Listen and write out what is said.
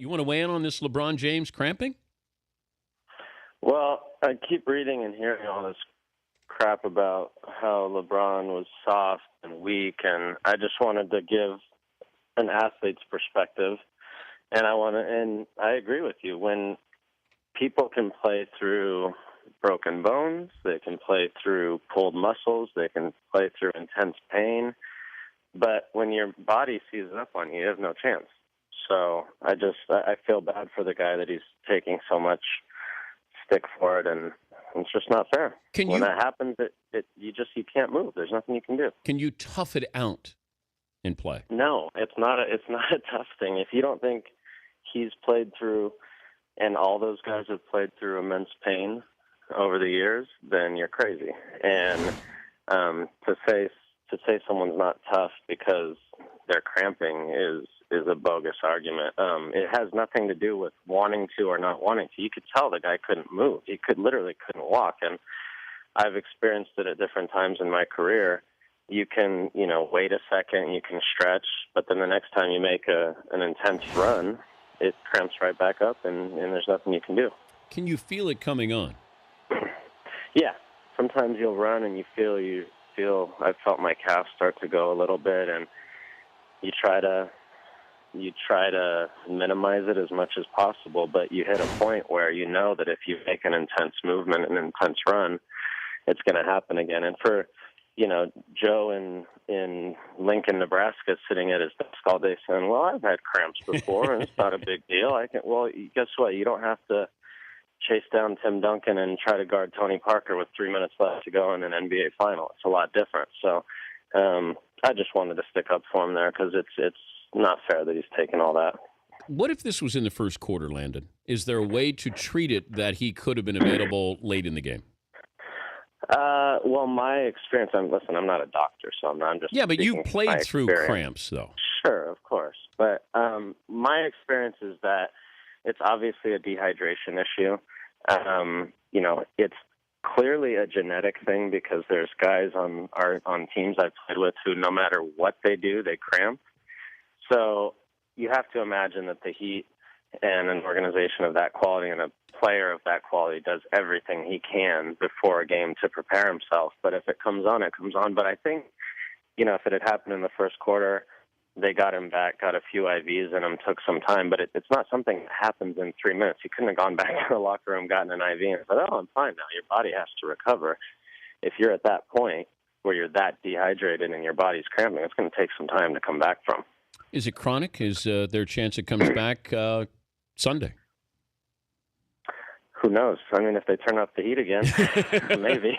You want to weigh in on this LeBron James cramping? Well, I keep reading and hearing all this crap about how LeBron was soft and weak, and I just wanted to give an athlete's perspective. And I agree with you. When people can play through broken bones, they can play through pulled muscles, they can play through intense pain, but when your body seizes up on you, you have no chance. So I feel bad for the guy that he's taking so much stick for it, and it's just not fair. When that happens, you can't move. There's nothing you can do. Can you tough it out in play? No, it's not a tough thing. If you don't think he's played through, and all those guys have played through immense pain over the years, then you're crazy. And to say someone's not tough because they're cramping is a bogus argument. It has nothing to do with wanting to or not wanting to. You could tell the guy couldn't move. He literally couldn't walk. And I've experienced it at different times in my career. You can, wait a second, you can stretch, but then the next time you make an intense run, it cramps right back up, and there's nothing you can do. Can you feel it coming on? Yeah. Sometimes you'll run and you feel I've felt my calf start to go a little bit, and you try to minimize it as much as possible, but you hit a point where you know that if you make an intense movement, an intense run, it's going to happen again. And for, Joe in Lincoln, Nebraska, sitting at his desk all day saying, well, I've had cramps before, and it's not a big deal. Well, guess what? You don't have to chase down Tim Duncan and try to guard Tony Parker with 3 minutes left to go in an NBA final. It's a lot different. So I just wanted to stick up for him there because it's not fair that he's taking all that. What if this was in the first quarter, Landon? Is there a way to treat it that he could have been available late in the game? Well, my experience, I'm not a doctor, so I'm just... Yeah, but you played through cramps, though. Sure, of course. But my experience is that it's obviously a dehydration issue. It's clearly a genetic thing because there's guys on teams I've played with who, no matter what they do, they cramp. So you have to imagine that the Heat and an organization of that quality and a player of that quality does everything he can before a game to prepare himself. But if it comes on, it comes on. But I think, if it had happened in the first quarter, they got him back, got a few IVs in him, took some time. But it's not something that happens in 3 minutes. He couldn't have gone back to the locker room, gotten an IV, and said, oh, I'm fine now. Your body has to recover. If you're at that point where you're that dehydrated and your body's cramping, it's going to take some time to come back from. Is it chronic? Is there a chance it comes back Sunday? Who knows? I mean, if they turn up the heat again, maybe.